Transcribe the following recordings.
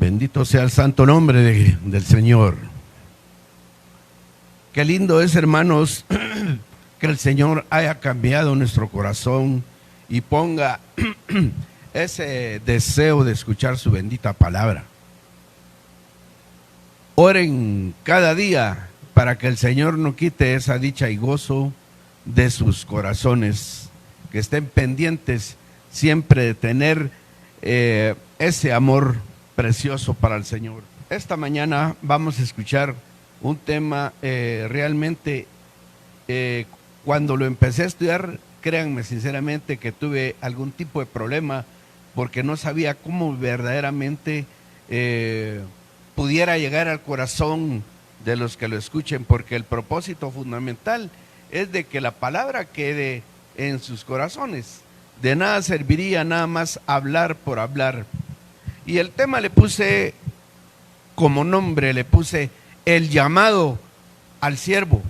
Bendito sea el santo nombre del Señor. Qué lindo es, hermanos, que el Señor haya cambiado nuestro corazón y ponga ese deseo de escuchar su bendita palabra. Oren cada día para que el Señor no quite esa dicha y gozo de sus corazones, que estén pendientes siempre de tener ese amor precioso para el Señor. Esta mañana vamos a escuchar un tema realmente, cuando lo empecé a estudiar, créanme sinceramente que tuve algún tipo de problema porque no sabía cómo verdaderamente pudiera llegar al corazón de los que lo escuchen, porque el propósito fundamental es de que la palabra quede en sus corazones. De nada serviría nada más hablar por hablar. Y el tema le puse como nombre, le puse el llamado al siervo.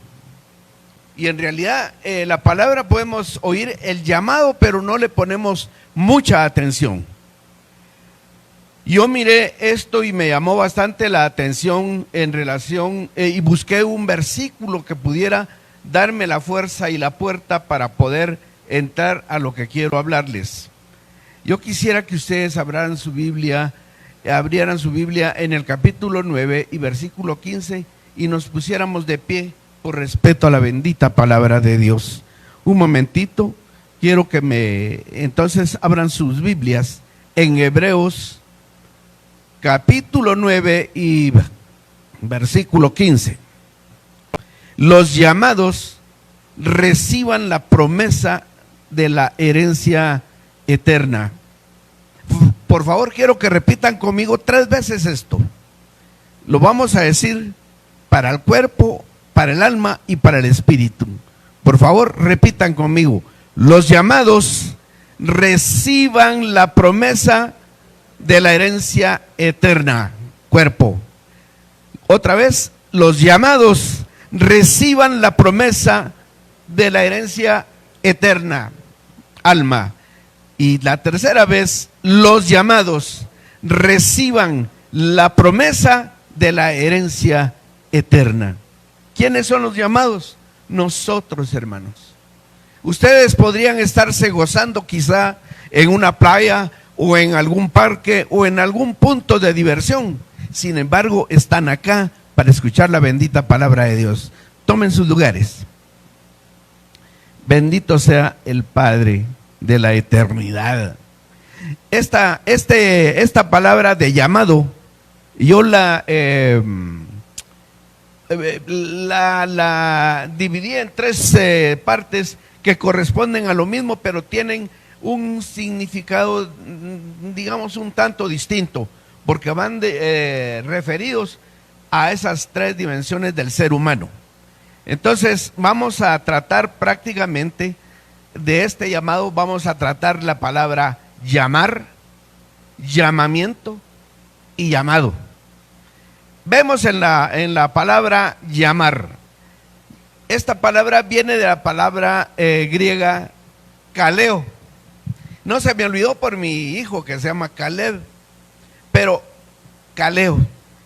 Y en realidad la palabra podemos oír el llamado, pero no le ponemos mucha atención. Yo miré esto y me llamó bastante la atención en relación, y busqué un versículo que pudiera darme la fuerza y la puerta para poder entrar a lo que quiero hablarles. Yo quisiera que ustedes abrieran su Biblia en el capítulo 9 y versículo 15 y nos pusiéramos de pie por respeto a la bendita palabra de Dios. Un momentito, quiero que entonces abran sus Biblias en Hebreos capítulo 9 y versículo 15. Los llamados reciban la promesa de la herencia eterna. Por favor, quiero que repitan conmigo 3 veces esto. Lo vamos a decir para el cuerpo, para el alma y para el espíritu. Por favor, repitan conmigo. Los llamados reciban la promesa de la herencia eterna. Cuerpo. Otra vez, los llamados reciban la promesa de la herencia eterna. Alma. Y la tercera vez, los llamados reciban la promesa de la herencia eterna. ¿Quiénes son los llamados? Nosotros, hermanos. Ustedes podrían estarse gozando quizá en una playa o en algún parque o en algún punto de diversión. Sin embargo, están acá para escuchar la bendita palabra de Dios. Tomen sus lugares. Bendito sea el Padre de la eternidad. Esta palabra de llamado, yo la dividí en 3 partes que corresponden a lo mismo, pero tienen un significado, digamos, un tanto distinto, porque van referidos a esas 3 dimensiones del ser humano. Entonces, vamos a tratar prácticamente de este llamado, vamos a tratar la palabra llamar, llamamiento y llamado. Vemos en la palabra llamar. Esta palabra viene de la palabra griega kaleo. No se me olvidó por mi hijo que se llama Caleb, pero kaleo,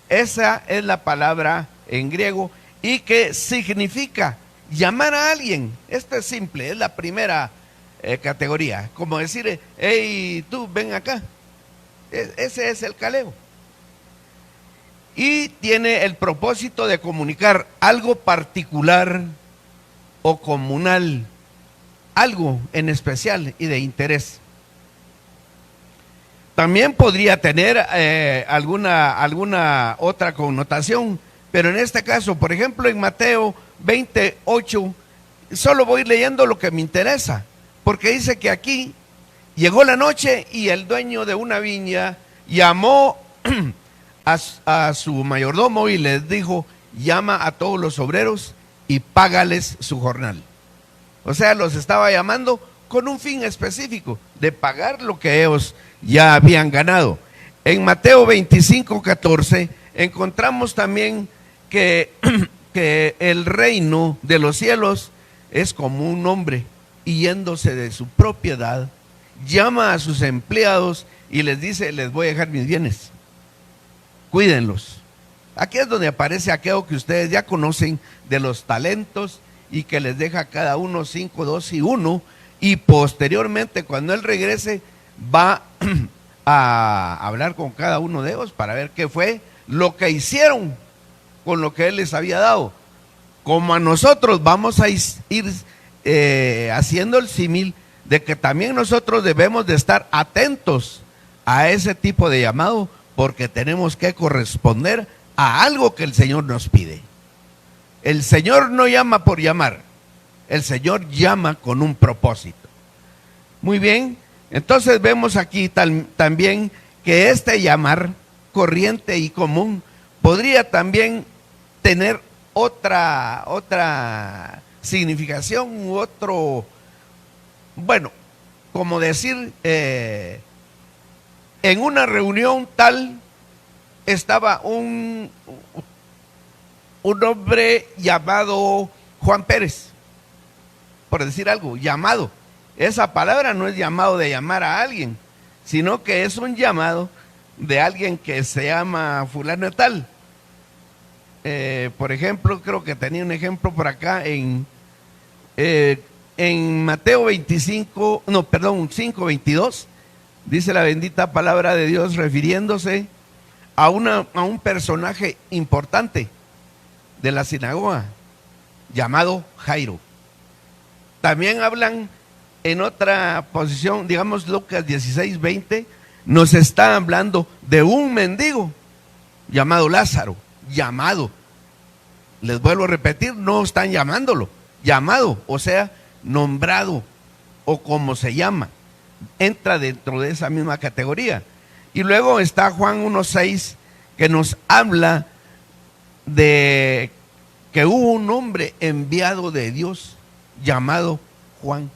esa es la palabra en griego y que significa llamar a alguien. Esto es simple, es la primera categoría, como decir, hey, tú ven acá. Ese es el kaleo. Y tiene el propósito de comunicar algo particular o comunal, algo en especial y de interés. También podría tener alguna otra connotación, pero en este caso, por ejemplo, en Mateo 28, solo voy leyendo lo que me interesa, porque dice que aquí llegó la noche y el dueño de una viña llamó a su mayordomo y les dijo, llama a todos los obreros y págales su jornal. O sea, los estaba llamando con un fin específico, de pagar lo que ellos ya habían ganado. En Mateo 25:14 encontramos también que el reino de los cielos es como un hombre yéndose de su propiedad, llama a sus empleados y les dice, les voy a dejar mis bienes. cuídenlos. Aquí es donde aparece aquello que ustedes ya conocen de los talentos y que les deja a cada uno 5, 2 y 1, y posteriormente cuando él regrese va a hablar con cada uno de ellos para ver qué fue lo que hicieron con lo que él les había dado. Como a nosotros vamos a ir haciendo el símil de que también nosotros debemos de estar atentos a ese tipo de llamado, porque tenemos que corresponder a algo que el Señor nos pide. El Señor no llama por llamar, el Señor llama con un propósito. Muy bien, entonces vemos aquí también que este llamar corriente y común podría también tener otra significación u otro, bueno, como decir, en una reunión tal estaba un hombre llamado Juan Pérez, por decir algo, llamado. Esa palabra no es llamado de llamar a alguien, sino que es un llamado de alguien que se llama fulano de tal. Por ejemplo, creo que tenía un ejemplo por acá en Mateo 5:22, dice la bendita palabra de Dios refiriéndose a un personaje importante de la sinagoga llamado Jairo. También hablan en otra posición, digamos Lucas 16:20, nos está hablando de un mendigo llamado Lázaro, llamado. Les vuelvo a repetir, no están llamándolo, llamado, o sea, nombrado, o como se llama, entra dentro de esa misma categoría. Y luego está Juan 1:6, que nos habla de que hubo un hombre enviado de Dios llamado Juan.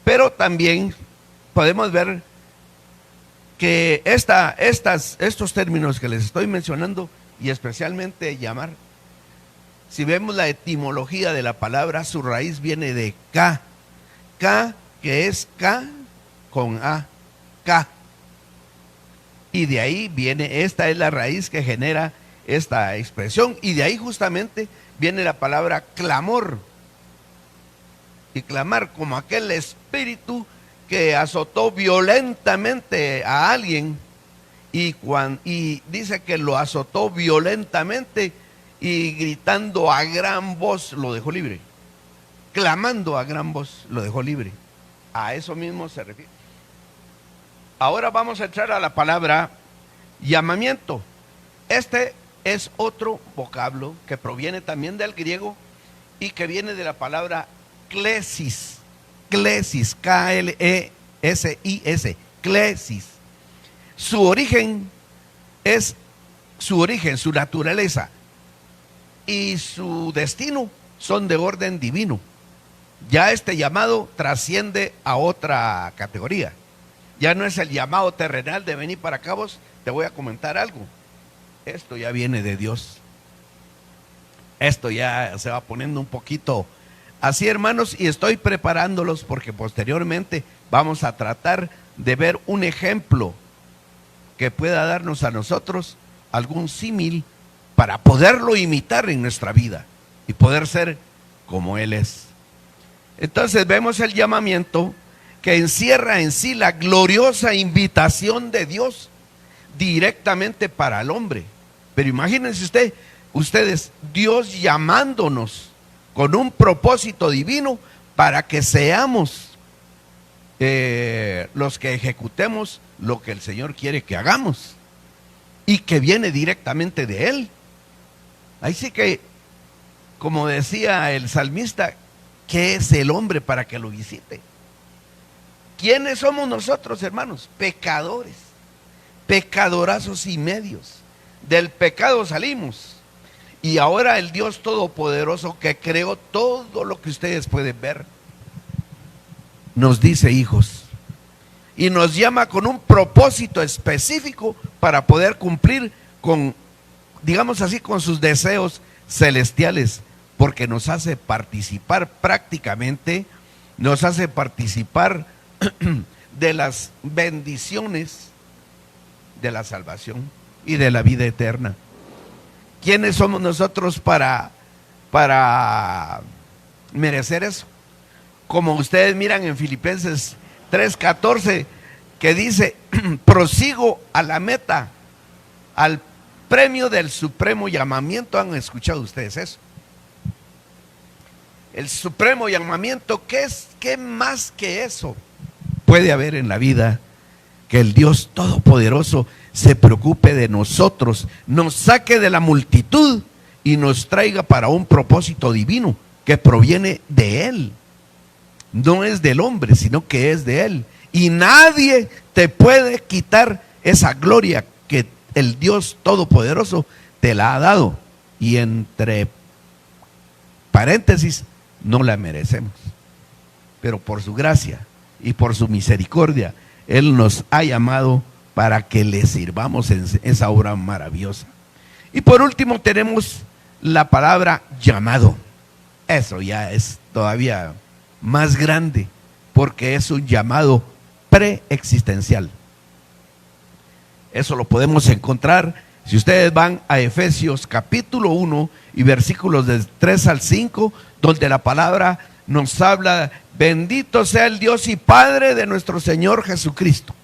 Pero también podemos ver que estos términos que les estoy mencionando, y especialmente llamar, si vemos la etimología de la palabra, su raíz viene de K, que es K con A, K. Y de ahí viene, esta es la raíz que genera esta expresión, y de ahí justamente viene la palabra clamor. Y clamar, como aquel espíritu que azotó violentamente a alguien, y dice que lo azotó violentamente y gritando a gran voz lo dejó libre. Clamando a gran voz lo dejó libre. A eso mismo se refiere. Ahora vamos a entrar a la palabra llamamiento. Este es otro vocablo que proviene también del griego y que viene de la palabra klesis, K-L-E-S-I-S, klesis. Su origen, su naturaleza y su destino son de orden divino. Ya este llamado trasciende a otra categoría. Ya no es el llamado terrenal de venir para acá, vos, te voy a comentar algo. Esto ya viene de Dios. Esto ya se va poniendo un poquito así, hermanos, y estoy preparándolos porque posteriormente vamos a tratar de ver un ejemplo que pueda darnos a nosotros algún símil para poderlo imitar en nuestra vida y poder ser como Él es. Entonces vemos el llamamiento que encierra en sí la gloriosa invitación de Dios directamente para el hombre. Pero imagínense ustedes, Dios llamándonos con un propósito divino para que seamos los que ejecutemos lo que el Señor quiere que hagamos y que viene directamente de Él. Ahí sí que, como decía el salmista, ¿qué es el hombre para que lo visite? ¿Quiénes somos nosotros, hermanos? Pecadores, pecadorazos y medios. Del pecado salimos. Y ahora el Dios Todopoderoso que creó todo lo que ustedes pueden ver, nos dice hijos. Y nos llama con un propósito específico para poder cumplir con, digamos así, con sus deseos celestiales. Porque nos hace participar prácticamente, nos hace participar de las bendiciones de la salvación. y de la vida eterna. ¿Quiénes somos nosotros para merecer eso? Como ustedes miran en Filipenses 3:14, que dice, prosigo a la meta, al premio del supremo llamamiento. ¿Han escuchado ustedes eso? El supremo llamamiento, ¿qué más que eso puede haber en la vida? Que el Dios Todopoderoso se preocupe de nosotros, nos saque de la multitud y nos traiga para un propósito divino que proviene de Él. No es del hombre, sino que es de Él. Y nadie te puede quitar esa gloria que el Dios Todopoderoso te la ha dado. Y entre paréntesis, no la merecemos. Pero por su gracia y por su misericordia, Él nos ha llamado para que le sirvamos en esa obra maravillosa. Y por último tenemos la palabra llamado. Eso ya es todavía más grande, porque es un llamado preexistencial. Eso lo podemos encontrar si ustedes van a Efesios capítulo 1 y versículos del 3 al 5, donde la palabra nos habla: bendito sea el Dios y Padre de nuestro Señor Jesucristo,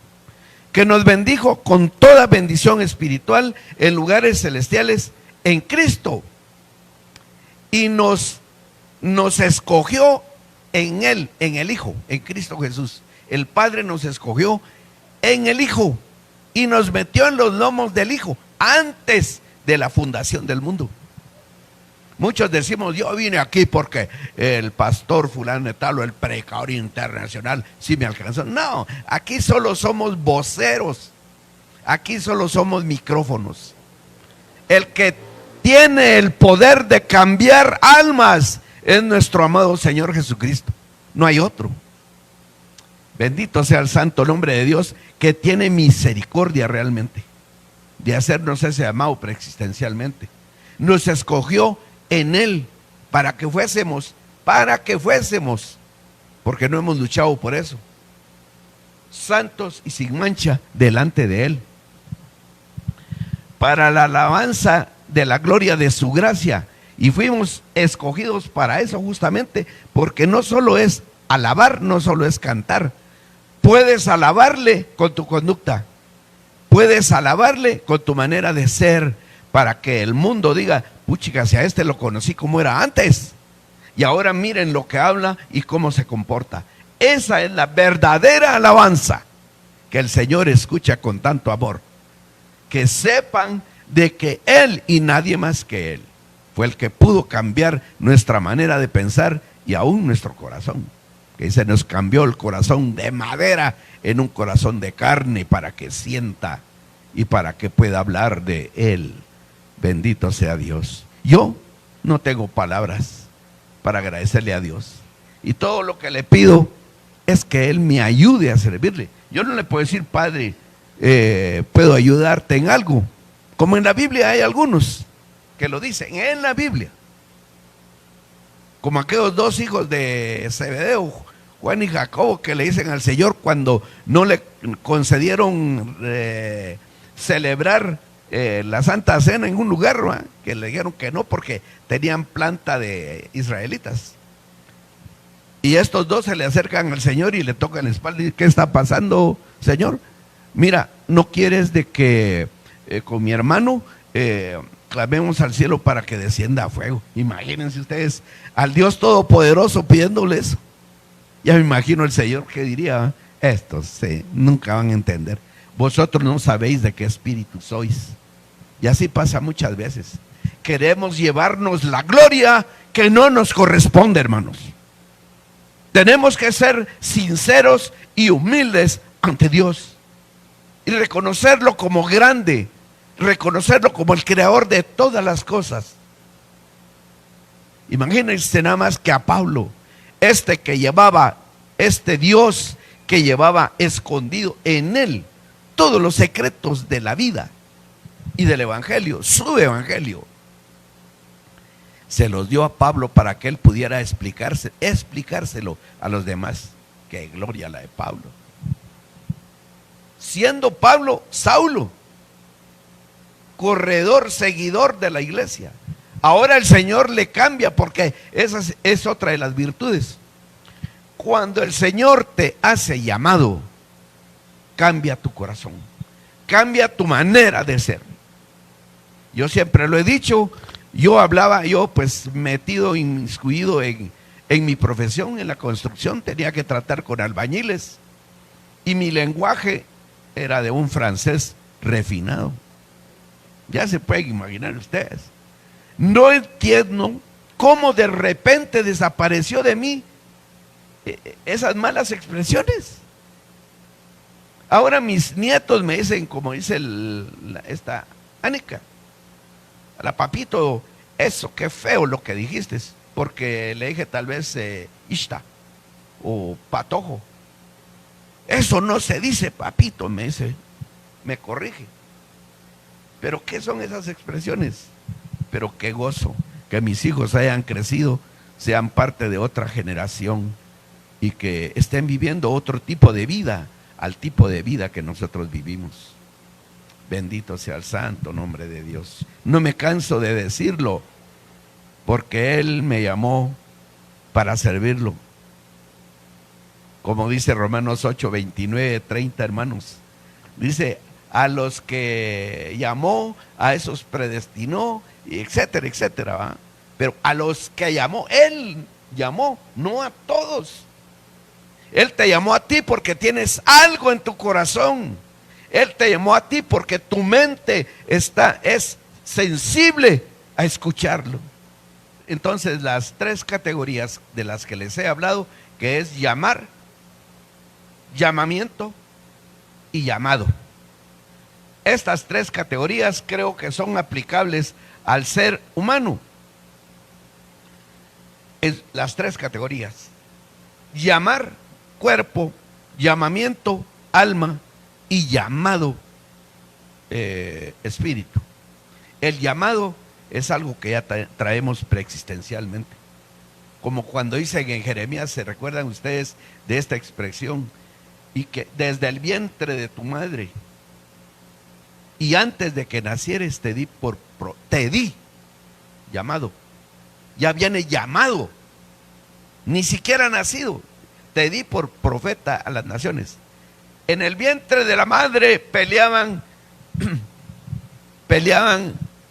que nos bendijo con toda bendición espiritual en lugares celestiales en Cristo, y nos escogió en Él, en el Hijo, en Cristo Jesús. El Padre nos escogió en el Hijo y nos metió en los lomos del Hijo antes de la fundación del mundo. Muchos decimos: yo vine aquí porque el pastor fulano de tal o el predicador internacional sí me alcanzó. No, aquí solo somos voceros, aquí solo somos micrófonos. El que tiene el poder de cambiar almas es nuestro amado Señor Jesucristo. No hay otro. Bendito sea el santo nombre de Dios, que tiene misericordia realmente de hacernos ese amado preexistencialmente. Nos escogió en Él para que fuésemos, porque no hemos luchado por eso, santos y sin mancha delante de Él, para la alabanza de la gloria de su gracia. Y fuimos escogidos para eso justamente, porque no solo es alabar, no solo es cantar. Puedes alabarle con tu conducta, puedes alabarle con tu manera de ser, para que el mundo diga: puchica, si a este lo conocí como era antes, y ahora miren lo que habla y cómo se comporta. Esa es la verdadera alabanza que el Señor escucha con tanto amor. Que sepan de que Él y nadie más que Él fue el que pudo cambiar nuestra manera de pensar y aún nuestro corazón. Que se nos cambió el corazón de madera en un corazón de carne, para que sienta y para que pueda hablar de Él. Bendito sea Dios. Yo no tengo palabras para agradecerle a Dios. Y todo lo que le pido es que Él me ayude a servirle. Yo no le puedo decir: Padre, puedo ayudarte en algo. Como en la Biblia hay algunos que lo dicen, en la Biblia. Como aquellos dos hijos de Zebedeo, Juan y Jacobo, que le dicen al Señor cuando no le concedieron celebrar la Santa Cena en un lugar, ¿verdad? Que le dijeron que no porque tenían planta de israelitas. Y estos dos se le acercan al Señor y le tocan la espalda y dicen: ¿qué está pasando, Señor? Mira, ¿no quieres de que con mi hermano clamemos al cielo para que descienda a fuego? Imagínense ustedes al Dios Todopoderoso pidiéndole eso. Ya me imagino el Señor que diría: estos nunca van a entender. Vosotros no sabéis de qué espíritu sois. Y así pasa muchas veces. Queremos llevarnos la gloria que no nos corresponde, hermanos. Tenemos que ser sinceros y humildes ante Dios y reconocerlo como grande, reconocerlo como el creador de todas las cosas. Imagínense nada más que a Pablo, este Dios que llevaba escondido en él todos los secretos de la vida y del evangelio, su evangelio, se los dio a Pablo para que él pudiera explicárselo a los demás. Qué gloria la de Pablo. Siendo Pablo Saulo, corredor, seguidor de la iglesia. Ahora el Señor le cambia, porque esa es otra de las virtudes. Cuando el Señor te hace llamado, cambia tu corazón, cambia tu manera de ser. Yo siempre lo he dicho, yo pues metido, inmiscuido en mi profesión, en la construcción, tenía que tratar con albañiles, y mi lenguaje era de un francés refinado. Ya se pueden imaginar ustedes. No entiendo cómo de repente desapareció de mí esas malas expresiones. Ahora mis nietos me dicen, como dice esta Anica, la papito, eso, qué feo lo que dijiste, porque le dije tal vez ishta o patojo. Eso no se dice, papito, me dice, me corrige. Pero ¿qué son esas expresiones? Pero qué gozo que mis hijos hayan crecido, sean parte de otra generación y que estén viviendo otro tipo de vida al tipo de vida que nosotros vivimos. Bendito sea el santo nombre de Dios. No me canso de decirlo, porque Él me llamó para servirlo. Como dice Romanos 8, 29, 30, hermanos. Dice, a los que llamó, a esos predestinó, etcétera, etcétera, ¿va? Pero a los que llamó, Él llamó, no a todos. Él te llamó a ti porque tienes algo en tu corazón. Él te llamó a ti porque tu mente es sensible a escucharlo. Entonces, las tres categorías de las que les he hablado, que es llamar, llamamiento y llamado. Estas tres categorías creo que son aplicables al ser humano. Las tres categorías: llamar, cuerpo; llamamiento, alma; y llamado, espíritu. El llamado es algo que ya traemos preexistencialmente. Como cuando dicen en Jeremías, ¿se recuerdan ustedes de esta expresión? Y que desde el vientre de tu madre y antes de que nacieres te di llamado. Ya viene llamado, ni siquiera nacido. Te di por profeta a las naciones. En el vientre de la madre peleaban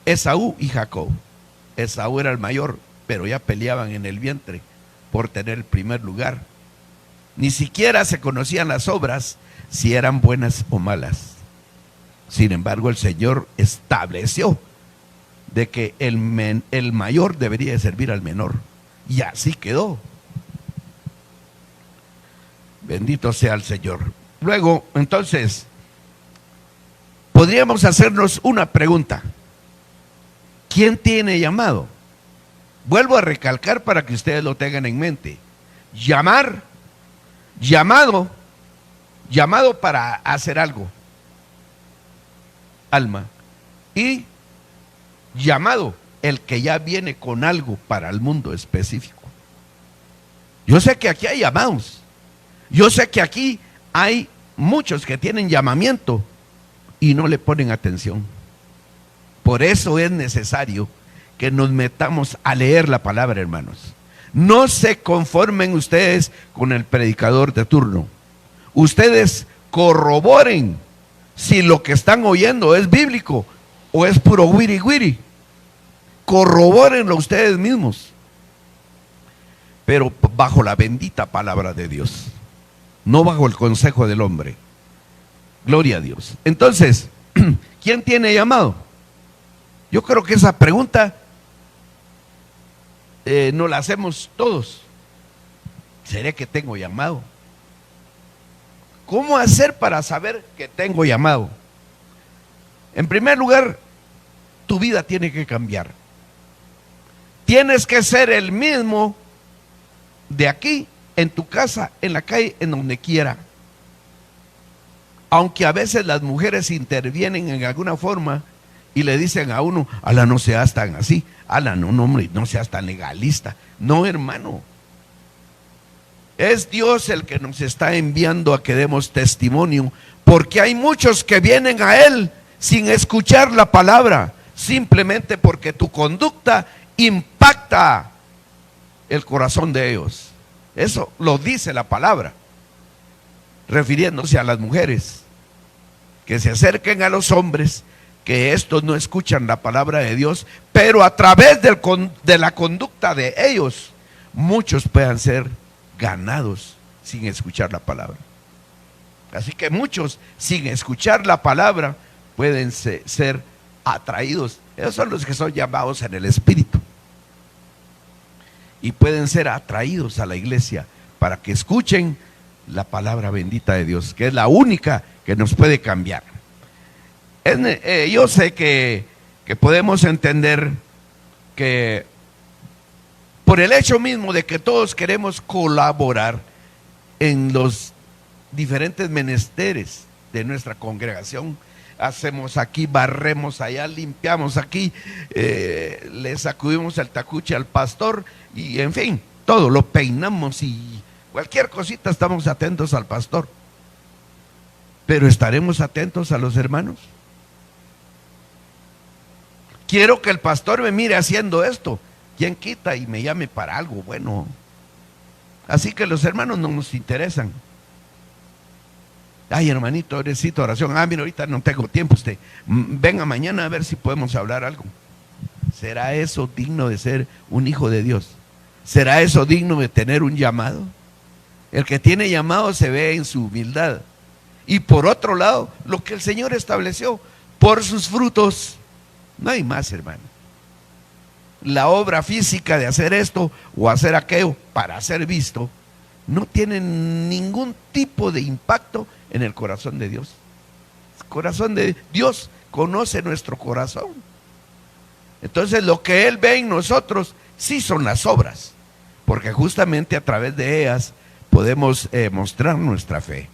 Esaú y Jacob. Esaú era el mayor, pero ya peleaban en el vientre por tener el primer lugar. Ni siquiera se conocían las obras, si eran buenas o malas. Sin embargo, el Señor estableció de que el mayor debería servir al menor, y así quedó. Bendito sea el Señor. Luego, entonces, podríamos hacernos una pregunta: ¿quién tiene llamado? Vuelvo a recalcar para que ustedes lo tengan en mente. Llamar, llamado para hacer algo, alma; y llamado, el que ya viene con algo para el mundo específico. Yo sé que aquí hay llamados, yo sé que aquí hay muchos que tienen llamamiento y no le ponen atención. Por eso es necesario que nos metamos a leer la palabra, hermanos. No se conformen ustedes con el predicador de turno. Ustedes corroboren si lo que están oyendo es bíblico o es puro wiri wiri. Corrobórenlo ustedes mismos, pero bajo la bendita palabra de Dios, no bajo el consejo del hombre. Gloria a Dios. Entonces, ¿quién tiene llamado? Yo creo que esa pregunta nos la hacemos todos. ¿Seré que tengo llamado? ¿Cómo hacer para saber que tengo llamado? En primer lugar, tu vida tiene que cambiar. Tienes que ser el mismo de aquí, en tu casa, en la calle, en donde quiera. Aunque a veces las mujeres intervienen en alguna forma y le dicen a uno: ala, no seas tan así, ala, no, hombre, no seas tan legalista. No, hermano. Es Dios el que nos está enviando a que demos testimonio, porque hay muchos que vienen a Él sin escuchar la palabra, simplemente porque tu conducta impacta el corazón de ellos. Eso lo dice la palabra, refiriéndose a las mujeres, que se acerquen a los hombres, que estos no escuchan la palabra de Dios, pero a través de la conducta de ellos, muchos puedan ser ganados sin escuchar la palabra. Así que muchos, sin escuchar la palabra, pueden ser atraídos. Esos son los que son llamados en el Espíritu. Y pueden ser atraídos a la iglesia para que escuchen la palabra bendita de Dios, que es la única que nos puede cambiar. Yo sé que podemos entender que por el hecho mismo de que todos queremos colaborar en los diferentes menesteres de nuestra congregación, hacemos aquí, barremos allá, limpiamos aquí, le sacudimos el tacuche al pastor y en fin, todo lo peinamos y cualquier cosita estamos atentos al pastor. Pero ¿estaremos atentos a los hermanos? Quiero que el pastor me mire haciendo esto. ¿Quién quita y me llame para algo bueno? Así que los hermanos no nos interesan. Ay, hermanito, necesito oración. Ah, mira, ahorita no tengo tiempo. Usted venga mañana a ver si podemos hablar algo. ¿Será eso digno de ser un hijo de Dios? ¿Será eso digno de tener un llamado? El que tiene llamado se ve en su humildad. Y por otro lado, lo que el Señor estableció, por sus frutos. No hay más, hermano. La obra física de hacer esto o hacer aquello para ser visto no tiene ningún tipo de impacto en el corazón de Dios. El corazón de Dios conoce nuestro corazón. Entonces lo que Él ve en nosotros sí son las obras, porque justamente a través de ellas podemos mostrar nuestra fe.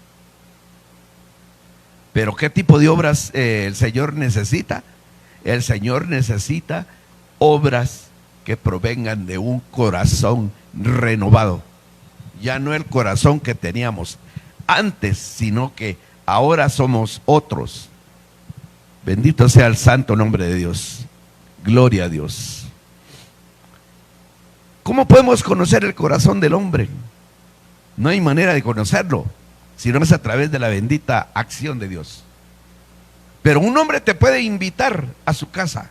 Pero ¿qué tipo de obras el Señor necesita? El Señor necesita obras que provengan de un corazón renovado. Ya no el corazón que teníamos antes, sino que ahora somos otros. Bendito sea el santo nombre de Dios. Gloria a Dios. ¿Cómo podemos conocer el corazón del hombre? No hay manera de conocerlo, sino es a través de la bendita acción de Dios. Pero un hombre te puede invitar a su casa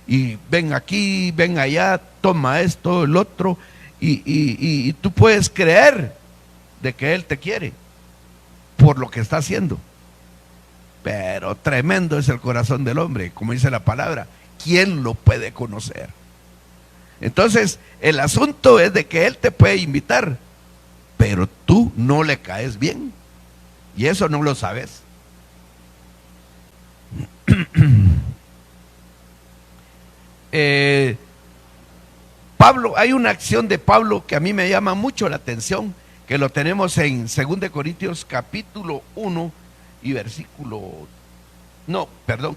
y ven aquí, ven allá, toma esto, el otro, y tú puedes creer de que él te quiere por lo que está haciendo. Pero tremendo es el corazón del hombre, como dice la palabra. ¿Quién lo puede conocer? Entonces, el asunto es de que él te puede invitar, pero tú no le caes bien. Y eso no lo sabes. Pablo, hay una acción de Pablo que a mí me llama mucho la atención, que lo tenemos en 2 Corintios capítulo 1 y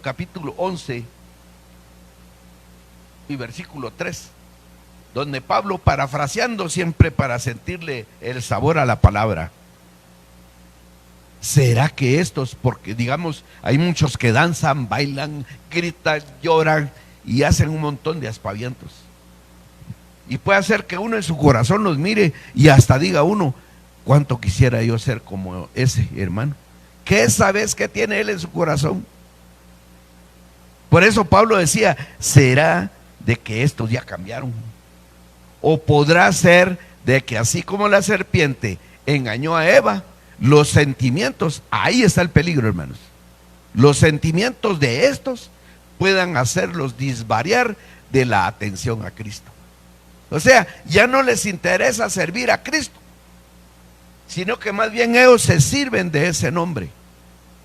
capítulo 11 y versículo 3, donde Pablo, parafraseando siempre para sentirle el sabor a la palabra, ¿será que estos, porque digamos, hay muchos que danzan, bailan, gritan, lloran y hacen un montón de aspavientos? Y puede hacer que uno en su corazón los mire y hasta diga uno, ¿cuánto quisiera yo ser como ese hermano? ¿Qué sabes que tiene él en su corazón? Por eso Pablo decía, ¿será de que estos ya cambiaron? ¿O podrá ser de que así como la serpiente engañó a Eva, los sentimientos, ahí está el peligro, hermanos, los sentimientos de estos puedan hacerlos disvariar de la atención a Cristo? O sea, ya no les interesa servir a Cristo, sino que más bien ellos se sirven de ese nombre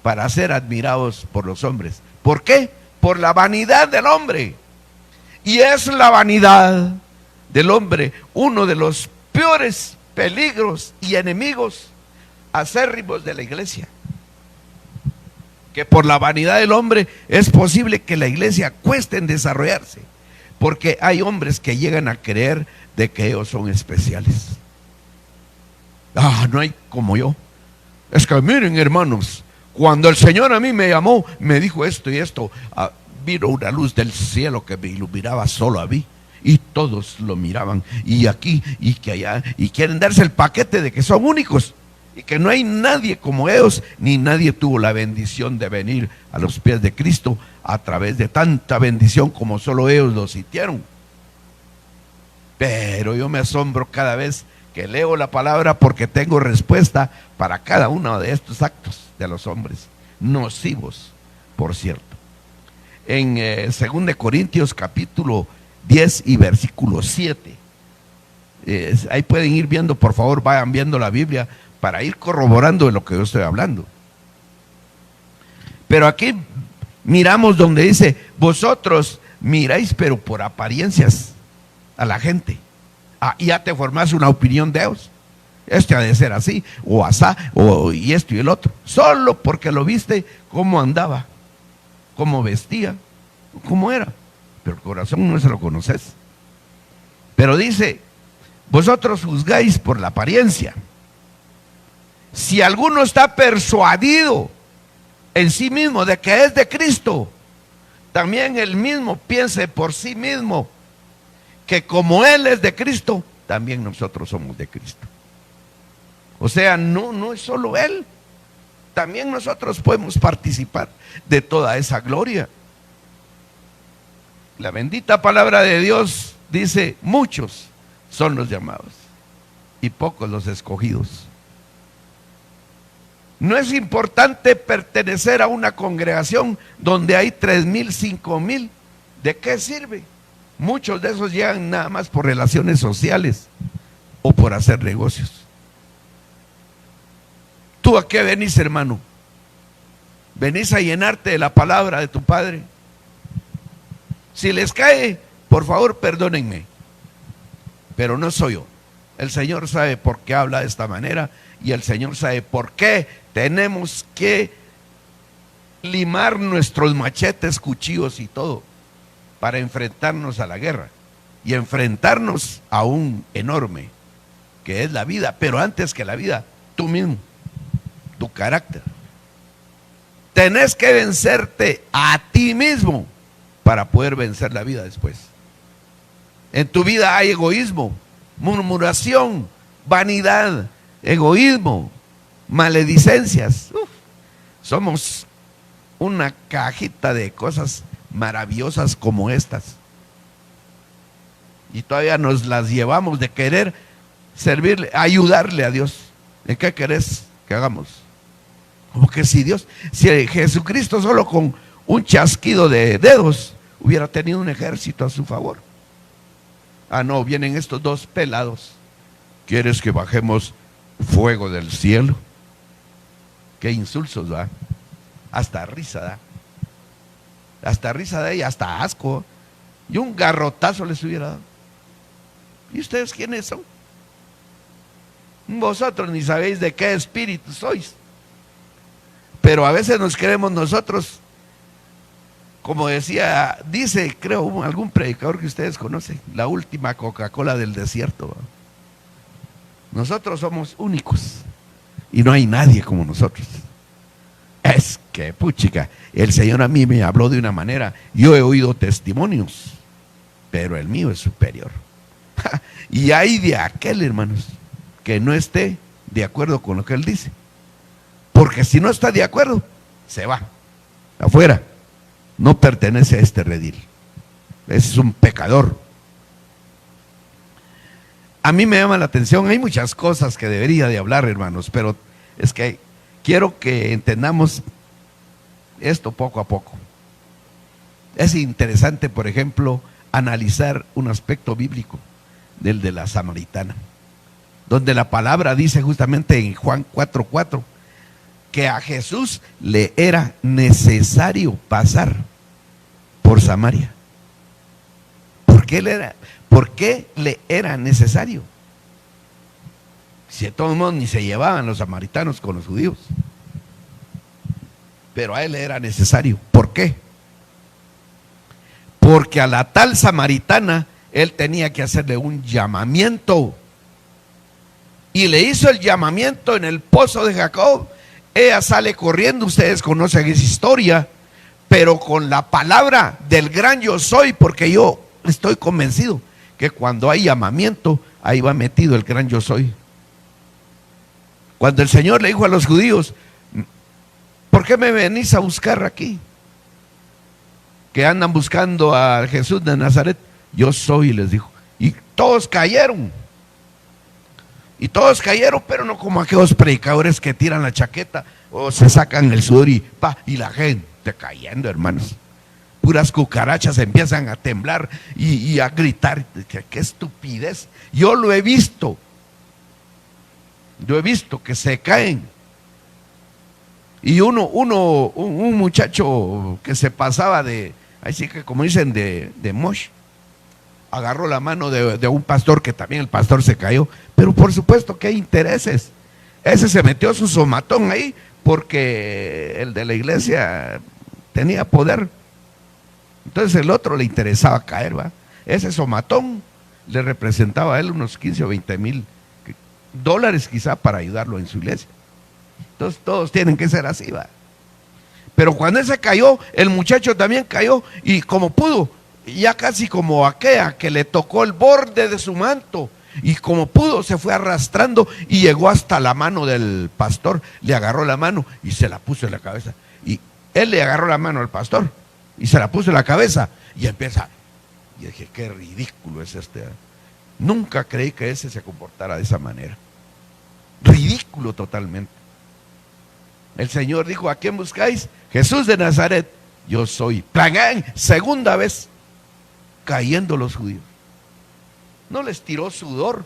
para ser admirados por los hombres. ¿Por qué? Por la vanidad del hombre. Y es la vanidad del hombre uno de los peores peligros y enemigos acérrimos de la iglesia. Que por la vanidad del hombre es posible que la iglesia cueste en desarrollarse, porque hay hombres que llegan a creer de que ellos son especiales. No hay como yo. Es que miren, hermanos, Cuando el Señor a mí me llamó, me dijo esto y esto, vino una luz del cielo que me iluminaba solo a mí. Y todos lo miraban, y aquí, y que allá, y quieren darse el paquete de que son únicos, y que no hay nadie como ellos, ni nadie tuvo la bendición de venir a los pies de Cristo a través de tanta bendición como solo ellos lo sintieron. Pero yo me asombro cada vez que leo la palabra, porque tengo respuesta para cada uno de estos actos de los hombres, nocivos, por cierto. En 2 Corintios capítulo 10 y versículo 7. Ahí pueden ir viendo, por favor, vayan viendo la Biblia para ir corroborando de lo que yo estoy hablando. Pero aquí miramos donde dice: vosotros miráis pero por apariencias a la gente. Y ya te formás una opinión de ellos. Este ha de ser así, o asá, y esto y el otro. Solo porque lo viste cómo andaba, cómo vestía, cómo era. Pero el corazón no se lo conoces. Pero dice: vosotros juzgáis por la apariencia. Si alguno está persuadido en sí mismo de que es de Cristo, también él mismo piense por sí mismo que como él es de Cristo, también nosotros somos de Cristo. O sea, no es solo él, también nosotros podemos participar de toda esa gloria. La bendita palabra de Dios dice: muchos son los llamados y pocos los escogidos. No es importante pertenecer a una congregación donde hay 3,000, 5,000. ¿De qué sirve? Muchos de esos llegan nada más por relaciones sociales o por hacer negocios. ¿Tú a qué venís, hermano? ¿Venís a llenarte de la palabra de tu Padre? Si les cae, por favor, perdónenme, pero no soy yo. El Señor sabe por qué habla de esta manera, y el Señor sabe por qué tenemos que limar nuestros machetes, cuchillos y todo para enfrentarnos a la guerra y enfrentarnos a un enorme que es la vida. Pero antes que la vida, tú mismo, tu carácter. Tenés que vencerte a ti mismo para poder vencer la vida después. En tu vida hay egoísmo, murmuración, vanidad, egoísmo, maledicencias. Somos una cajita de cosas maravillosas como estas, y todavía nos las llevamos de querer servirle, ayudarle a Dios. ¿En qué querés que hagamos? Como que si Jesucristo solo con un chasquido de dedos hubiera tenido un ejército a su favor. No, vienen estos dos pelados. ¿Quieres que bajemos fuego del cielo? Qué insulsos, ¿va? Hasta risa da. Hasta risa da y hasta asco. Y un garrotazo les hubiera dado. ¿Y ustedes quiénes son? Vosotros ni sabéis de qué espíritu sois. Pero a veces nos creemos nosotros, como dice, creo, algún predicador que ustedes conocen, la última Coca-Cola del desierto. Nosotros somos únicos y no hay nadie como nosotros. Es que, puchica, el Señor a mí me habló de una manera. Yo he oído testimonios, pero el mío es superior. Y hay de aquel, hermanos, que no esté de acuerdo con lo que Él dice. Porque si no está de acuerdo, se va afuera. No pertenece a este redil. Es un pecador. A mí me llama la atención. Hay muchas cosas que debería de hablar, hermanos, pero es que quiero que entendamos esto poco a poco. Es interesante, por ejemplo, analizar un aspecto bíblico del de la samaritana, donde la palabra dice justamente en Juan 4:4 que a Jesús le era necesario pasar por Samaria. ¿Por qué le era necesario? Si de todos modos ni se llevaban los samaritanos con los judíos. Pero a él le era necesario. ¿Por qué? Porque a la tal samaritana él tenía que hacerle un llamamiento. Y le hizo el llamamiento en el pozo de Jacob, ella sale corriendo, ustedes conocen esa historia, pero con la palabra del gran yo soy, porque yo estoy convencido que cuando hay llamamiento, ahí va metido el gran yo soy. Cuando el Señor le dijo a los judíos, ¿por qué me venís a buscar aquí? Que andan buscando a Jesús de Nazaret. Yo soy, les dijo. Y todos cayeron. Y todos cayeron, pero no como aquellos predicadores que tiran la chaqueta o se sacan el sudor y la gente cayendo, hermanos. Puras cucarachas empiezan a temblar y a gritar. ¡Qué estupidez! Yo lo he visto. Yo he visto que se caen. Y un muchacho que se pasaba así que como dicen, de mosh, agarró la mano de un pastor, que también el pastor se cayó. Pero por supuesto que hay intereses. Ese se metió su somatón ahí porque el de la iglesia tenía poder. Entonces el otro le interesaba caer, ¿va? Ese somatón le representaba a él unos 15 o 20 mil dólares quizá para ayudarlo en su iglesia. Entonces todos tienen que ser así, ¿va? Pero cuando ese cayó, el muchacho también cayó y como pudo, ya casi como aquella que le tocó el borde de su manto, y como pudo se fue arrastrando y llegó hasta la mano del pastor, le agarró la mano y se la puso en la cabeza. Y él le agarró la mano al pastor y se la puso en la cabeza y empieza. Y dije, qué ridículo es este. Nunca creí que ese se comportara de esa manera. Ridículo totalmente. El Señor dijo, ¿a quién buscáis? Jesús de Nazaret. Yo soy. Plagán, segunda vez cayendo los judíos. No les tiró sudor,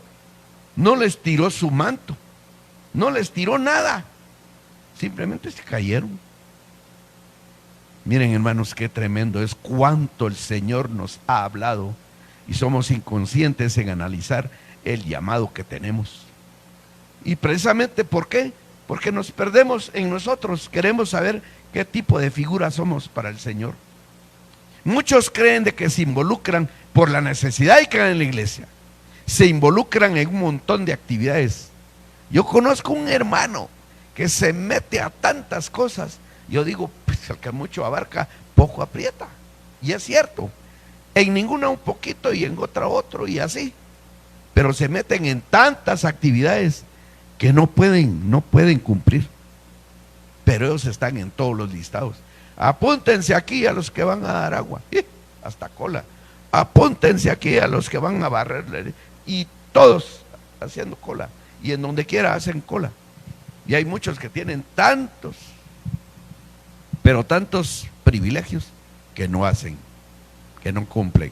no les tiró su manto, no les tiró nada. Simplemente se cayeron. Miren, hermanos, qué tremendo es cuánto el Señor nos ha hablado y somos inconscientes en analizar el llamado que tenemos. Y precisamente, ¿por qué? Porque nos perdemos en nosotros. Queremos saber qué tipo de figura somos para el Señor. Muchos creen de que se involucran por la necesidad de que en la iglesia. Se involucran en un montón de actividades. Yo conozco un hermano que se mete a tantas cosas. Yo digo, pues el que mucho abarca, poco aprieta. Y es cierto. En ninguna un poquito y en otra otro y así. Pero se meten en tantas actividades que no pueden cumplir. Pero ellos están en todos los listados. Apúntense aquí a los que van a dar agua. Hasta cola. Apúntense aquí a los que van a barrer. Y todos haciendo cola. Y en donde quiera hacen cola. Y hay muchos que tienen tantos, pero tantos privilegios que no hacen, que no cumplen.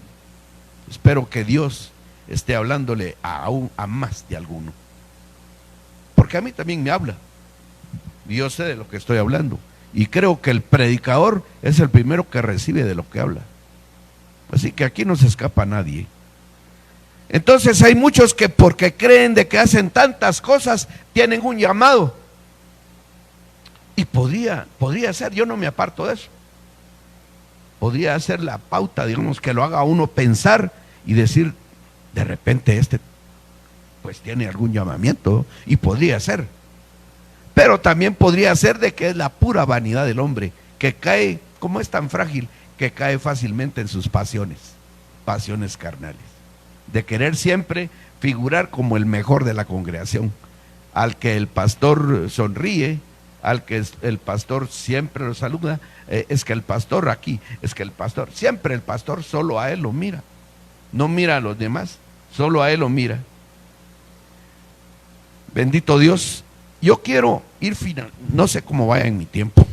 Espero que Dios esté hablándole a más de alguno. Porque a mí también me habla. Y yo sé de lo que estoy hablando. Y creo que el predicador es el primero que recibe de lo que habla. Así que aquí no se escapa nadie. Entonces hay muchos que porque creen de que hacen tantas cosas, tienen un llamado. Y podría ser, yo no me aparto de eso. Podría ser la pauta, digamos, que lo haga uno pensar y decir, de repente pues tiene algún llamamiento, y podría ser. Pero también podría ser de que es la pura vanidad del hombre, que cae, como es tan frágil, que cae fácilmente en sus pasiones carnales, de querer siempre figurar como el mejor de la congregación, al que el pastor sonríe, al que el pastor siempre lo saluda, es que el pastor aquí, es que el pastor, siempre el pastor solo a él lo mira, no mira a los demás, solo a él lo mira. Bendito Dios. Yo quiero ir final, no sé cómo vaya en mi tiempo.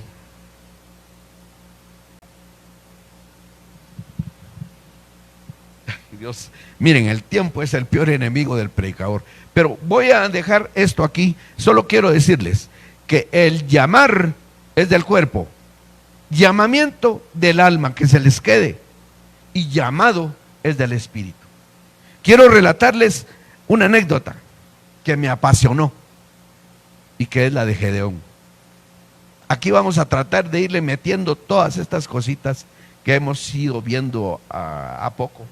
Dios, miren, el tiempo es el peor enemigo del predicador. Pero voy a dejar esto aquí. Solo quiero decirles que el llamar es del cuerpo, llamamiento del alma, que se les quede, y llamado es del espíritu. Quiero relatarles una anécdota que me apasionó y que es la de Gedeón. Aquí vamos a tratar de irle metiendo todas estas cositas que hemos ido viendo a poco,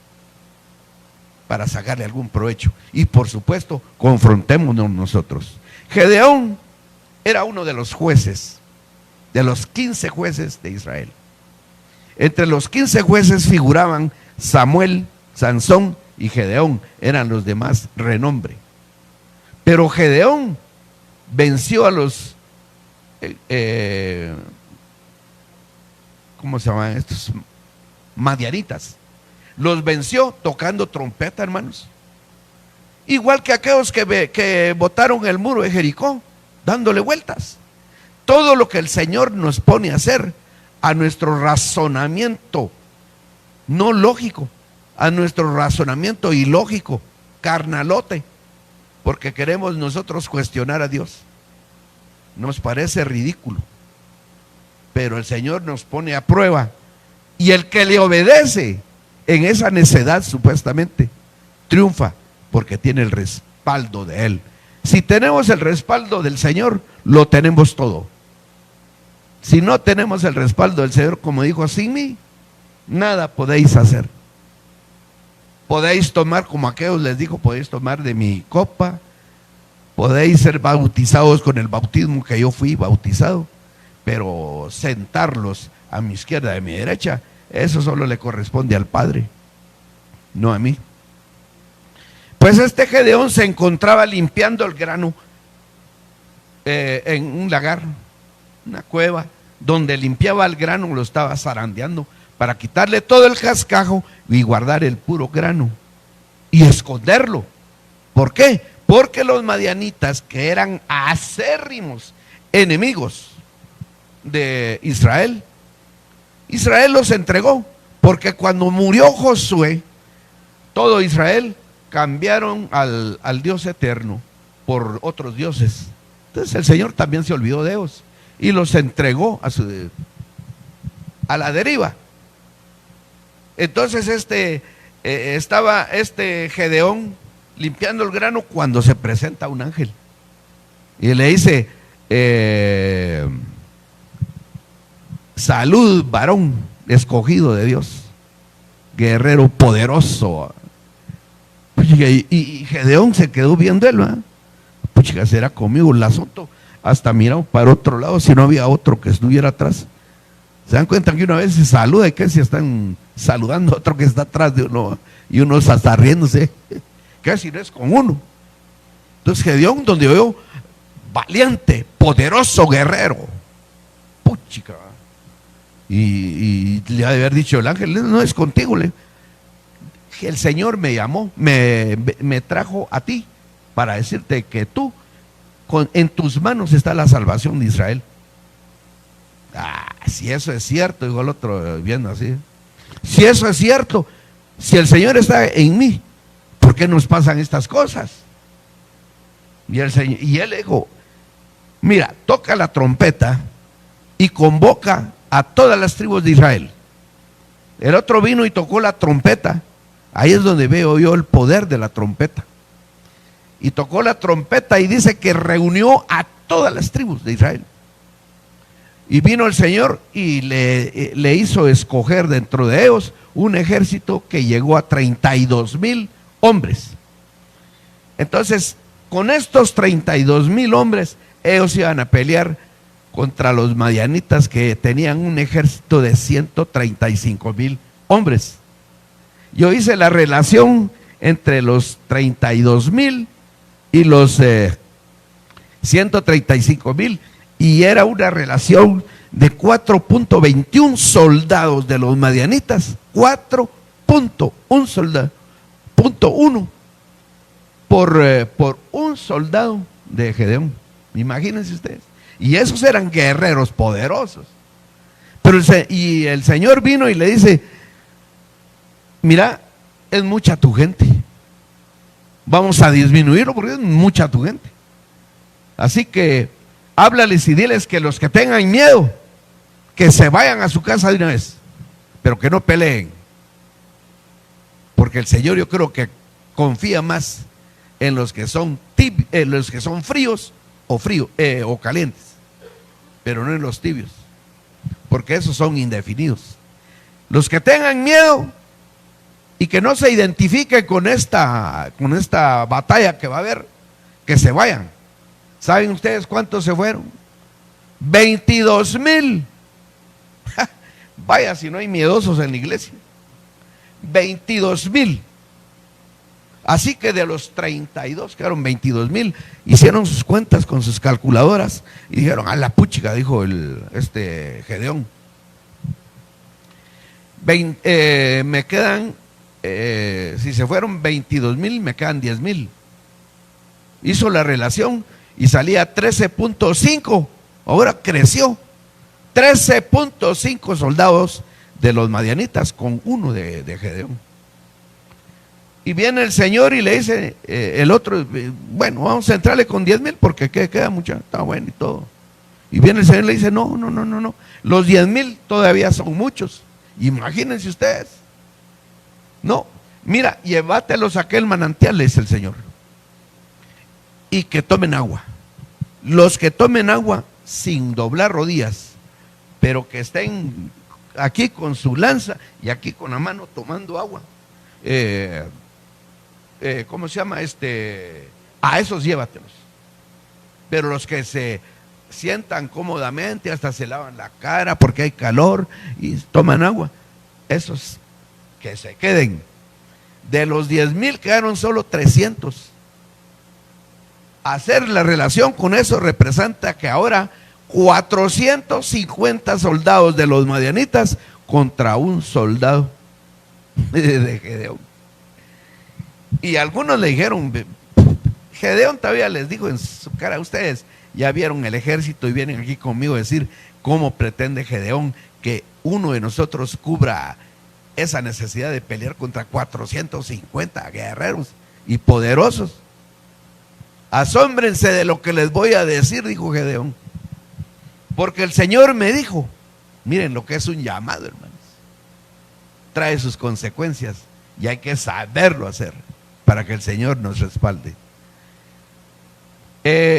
para sacarle algún provecho. Y por supuesto, confrontémonos nosotros. Gedeón era uno de los jueces, de los 15 jueces de Israel. Entre los 15 jueces figuraban Samuel, Sansón y Gedeón, eran los de más renombre. Pero Gedeón venció a los, ¿cómo se llaman estos? Madianitas. Los venció tocando trompeta, hermanos. Igual que aquellos que botaron el muro de Jericó, dándole vueltas. Todo lo que el Señor nos pone a hacer, a nuestro razonamiento no lógico, a nuestro razonamiento ilógico, carnalote, porque queremos nosotros cuestionar a Dios. Nos parece ridículo, pero el Señor nos pone a prueba, y el que le obedece en esa necedad supuestamente triunfa, porque tiene el respaldo de Él. Si tenemos el respaldo del Señor, lo tenemos todo. Si no tenemos el respaldo del Señor, como dijo, sin mí nada podéis hacer. Podéis tomar, como aquellos les dijo, podéis tomar de mi copa, podéis ser bautizados con el bautismo que yo fui bautizado, pero sentarlos a mi izquierda y a mi derecha, eso solo le corresponde al Padre, no a mí. Pues este Gedeón se encontraba limpiando el grano en un lagar, una cueva, donde limpiaba el grano, lo estaba zarandeando para quitarle todo el cascajo y guardar el puro grano y esconderlo. ¿Por qué? Porque los madianitas, que eran acérrimos enemigos de Israel, Israel los entregó, porque cuando murió Josué, todo Israel cambiaron al Dios eterno por otros dioses. Entonces el Señor también se olvidó de ellos y los entregó a la deriva. Entonces estaba Gedeón limpiando el grano cuando se presenta un ángel y le dice, salud, varón escogido de Dios, guerrero poderoso. Y Gedeón se quedó viendo él, ¿verdad? Puchica, será conmigo el asunto. Hasta miró para otro lado si no había otro que estuviera atrás. Se dan cuenta que una vez se saluda y que si están saludando a otro que está atrás de uno y uno está riéndose, que si no es con uno. Entonces Gedeón, donde veo valiente, poderoso guerrero, puchica, y le ha de haber dicho el ángel, no es contigo, el Señor me llamó, me trajo a ti para decirte que tú, en tus manos está la salvación de Israel. Si eso es cierto, dijo el otro viendo así, si eso es cierto, si el Señor está en mí, ¿por qué nos pasan estas cosas? Y él dijo, mira, toca la trompeta y convoca a todas las tribus de Israel. El otro vino y tocó la trompeta. Ahí es donde veo yo el poder de la trompeta. Y tocó la trompeta y dice que reunió a todas las tribus de Israel. Y vino el Señor y le hizo escoger dentro de ellos un ejército que llegó a 32,000 hombres. Entonces, con estos 32,000 hombres, ellos iban a pelear contra los madianitas, que tenían un ejército de 135,000 hombres. Yo hice la relación entre los 32,000 y los 135,000, y era una relación de 4.21 soldados de los madianitas, 4.1 soldado, .1 por un soldado de Gedeón. Imagínense ustedes. Y esos eran guerreros poderosos. Pero el Señor vino y le dice, mira, es mucha tu gente, vamos a disminuirlo porque es mucha tu gente. Así que háblales y diles que los que tengan miedo, que se vayan a su casa de una vez, pero que no peleen. Porque el Señor, yo creo que confía más en los que son fríos o calientes, pero no en los tibios, porque esos son indefinidos. Los que tengan miedo y que no se identifiquen con esta batalla que va a haber, que se vayan. ¿Saben ustedes cuántos se fueron? 22,000. Vaya si no hay miedosos en la iglesia. 22,000. Así que de los 32 quedaron 22,000. Hicieron sus cuentas con sus calculadoras y dijeron: a la puchica, dijo Gedeón. Me quedan, si se fueron 22,000, me quedan 10,000. Hizo la relación y salía 13.5. Ahora creció 13.5 soldados de los madianitas con uno de Gedeón. Y viene el Señor y le dice el otro: bueno, vamos a entrarle con 10,000 porque queda mucha, está bueno y todo. Y viene el Señor y le dice: no, los 10,000 todavía son muchos. Imagínense ustedes. No, mira, llévatelos a aquel manantial, le dice el Señor, y que tomen agua. Los que tomen agua sin doblar rodillas, pero que estén aquí con su lanza y aquí con la mano tomando agua. ¿Cómo se llama? A esos llévatelos. Pero los que se sientan cómodamente, hasta se lavan la cara porque hay calor y toman agua, esos que se queden. De los 10,000 quedaron solo 300. Hacer la relación con eso representa que ahora 450 soldados de los madianitas contra un soldado de Gedeón. Y algunos le dijeron, Gedeón todavía les dijo en su cara: ustedes ya vieron el ejército y vienen aquí conmigo a decir cómo pretende Gedeón que uno de nosotros cubra esa necesidad de pelear contra 450 guerreros y poderosos. Asómbrense de lo que les voy a decir, dijo Gedeón, porque el Señor me dijo. Miren lo que es un llamado, hermanos. Trae sus consecuencias y hay que saberlo hacer para que el Señor nos respalde.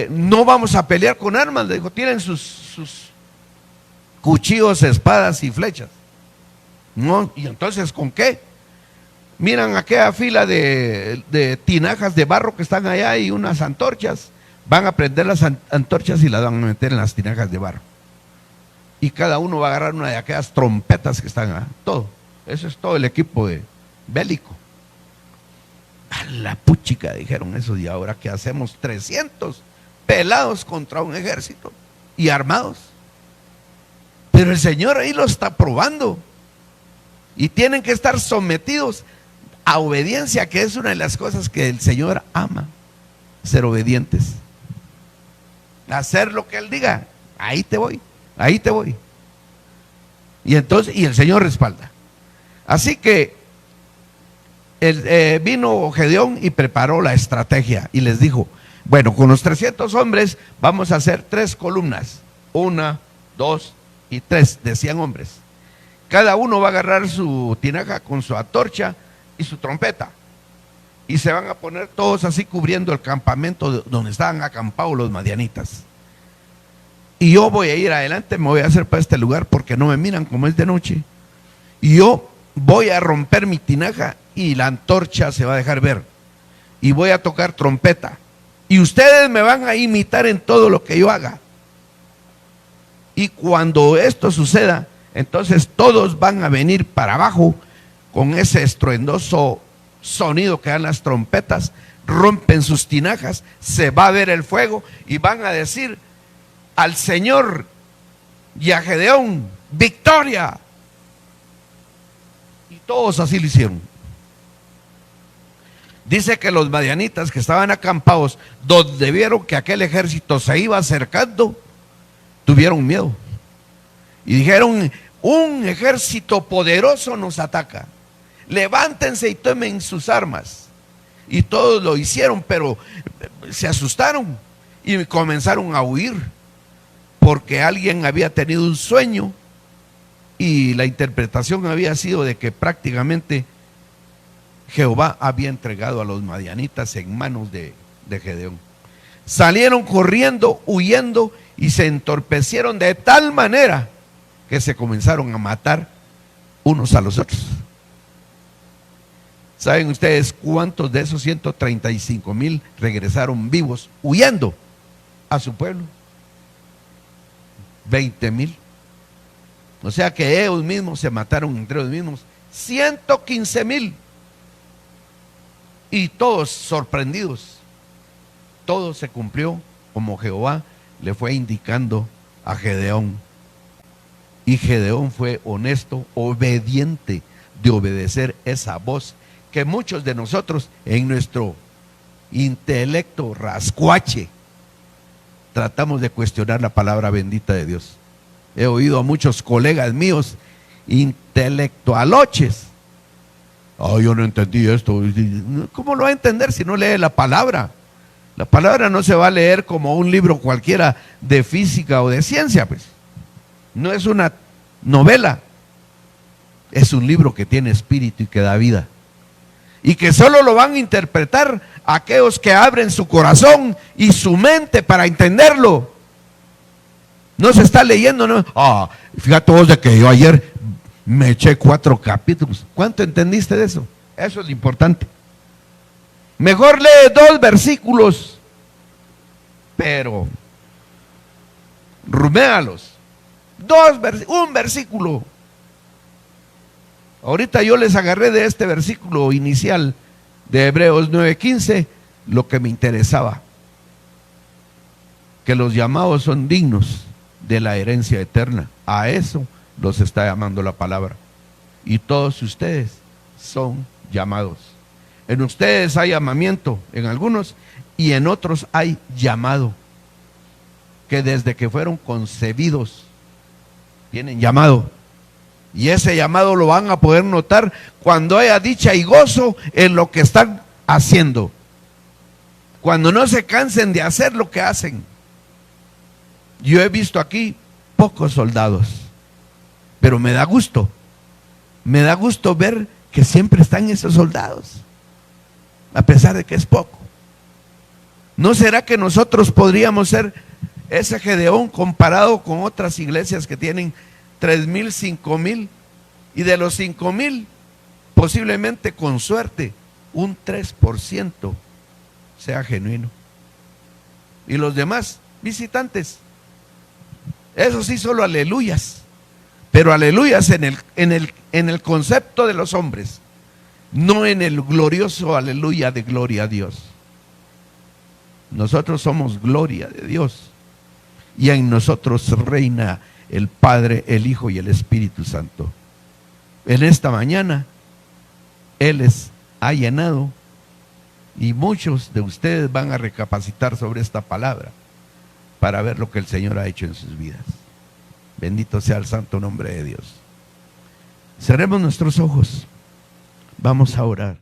No vamos a pelear con armas, le dijo. Tienen sus cuchillos, espadas y flechas. No, y entonces ¿con qué? Miran aquella fila de tinajas de barro que están allá y unas antorchas. Van a prender las antorchas y las van a meter en las tinajas de barro. Y cada uno va a agarrar una de aquellas trompetas que están allá. Todo. Eso es todo el equipo bélico. A la puchica, dijeron esos. ¿Y ahora qué hacemos? 300 pelados contra un ejército y armados. Pero el Señor ahí lo está probando. Y tienen que estar sometidos a obediencia, que es una de las cosas que el Señor ama. Ser obedientes. Hacer lo que Él diga. Ahí te voy. Ahí te voy. Y entonces, y el Señor respalda. Así que vino Gedeón y preparó la estrategia y les dijo: bueno, con los 300 hombres vamos a hacer 3 columnas. 1, 2 y 3 de 100 hombres. Cada uno va a agarrar su tinaja con su antorcha y su trompeta. Y se van a poner todos así cubriendo el campamento donde estaban acampados los madianitas. Y yo voy a ir adelante, me voy a hacer para este lugar porque no me miran como es de noche. Y yo voy a romper mi tinaja y la antorcha se va a dejar ver. Y voy a tocar trompeta. Y ustedes me van a imitar en todo lo que yo haga. Y cuando esto suceda, entonces todos van a venir para abajo con ese estruendoso sonido que dan las trompetas, rompen sus tinajas, se va a ver el fuego y van a decir al Señor y a Gedeón: ¡victoria! Y todos así lo hicieron. Dice que los madianitas que estaban acampados, donde vieron que aquel ejército se iba acercando, tuvieron miedo y dijeron: un ejército poderoso nos ataca, levántense y tomen sus armas. Y todos lo hicieron, pero se asustaron y comenzaron a huir, porque alguien había tenido un sueño y la interpretación había sido de que prácticamente Jehová había entregado a los madianitas en manos de Gedeón. Salieron corriendo, huyendo, y se entorpecieron de tal manera que se comenzaron a matar unos a los otros. ¿Saben ustedes cuántos de esos 135,000 regresaron vivos huyendo? a su pueblo. 20,000. O sea que ellos mismos se mataron entre ellos mismos. 115,000. Y todos sorprendidos. Todo se cumplió como Jehová le fue indicando a Gedeón. Y Gedeón fue honesto, obediente, de obedecer esa voz que muchos de nosotros en nuestro intelecto rascuache tratamos de cuestionar la palabra bendita de Dios. He oído a muchos colegas míos intelectualoches. Yo no entendí esto. ¿Cómo lo va a entender si no lee la palabra? La palabra no se va a leer como un libro cualquiera de física o de ciencia, pues. No es una novela. Es un libro que tiene espíritu y que da vida. Y que solo lo van a interpretar aquellos que abren su corazón y su mente para entenderlo. No se está leyendo, ¿no? Fíjate vos de que yo ayer me eché 4 capítulos. ¿Cuánto entendiste de eso? Eso es lo importante. Mejor lee 2 versículos, pero ruméalos. Un versículo. Ahorita yo les agarré de este versículo inicial de Hebreos 9:15 lo que me interesaba. Que los llamados son dignos de la herencia eterna. A eso los está llamando la palabra. Y todos ustedes son llamados. En ustedes hay llamamiento, en algunos, y en otros hay llamado. Que desde que fueron concebidos tienen llamado. Y ese llamado lo van a poder notar cuando haya dicha y gozo en lo que están haciendo. Cuando no se cansen de hacer lo que hacen. Yo he visto aquí pocos soldados, pero me da gusto. Me da gusto ver que siempre están esos soldados, a pesar de que es poco. ¿No será que nosotros podríamos ser ese Gedeón comparado con otras iglesias que tienen 3,000, 5,000? Y de los 5,000, posiblemente con suerte, un 3% sea genuino. Y los demás, visitantes. Eso sí, solo aleluyas. Pero aleluyas en el concepto de los hombres, no en el glorioso aleluya de gloria a Dios. Nosotros somos gloria de Dios. Y en nosotros reina el Padre, el Hijo y el Espíritu Santo. En esta mañana, Él les ha llenado y muchos de ustedes van a recapacitar sobre esta palabra para ver lo que el Señor ha hecho en sus vidas. Bendito sea el santo nombre de Dios. Cerremos nuestros ojos. Vamos a orar.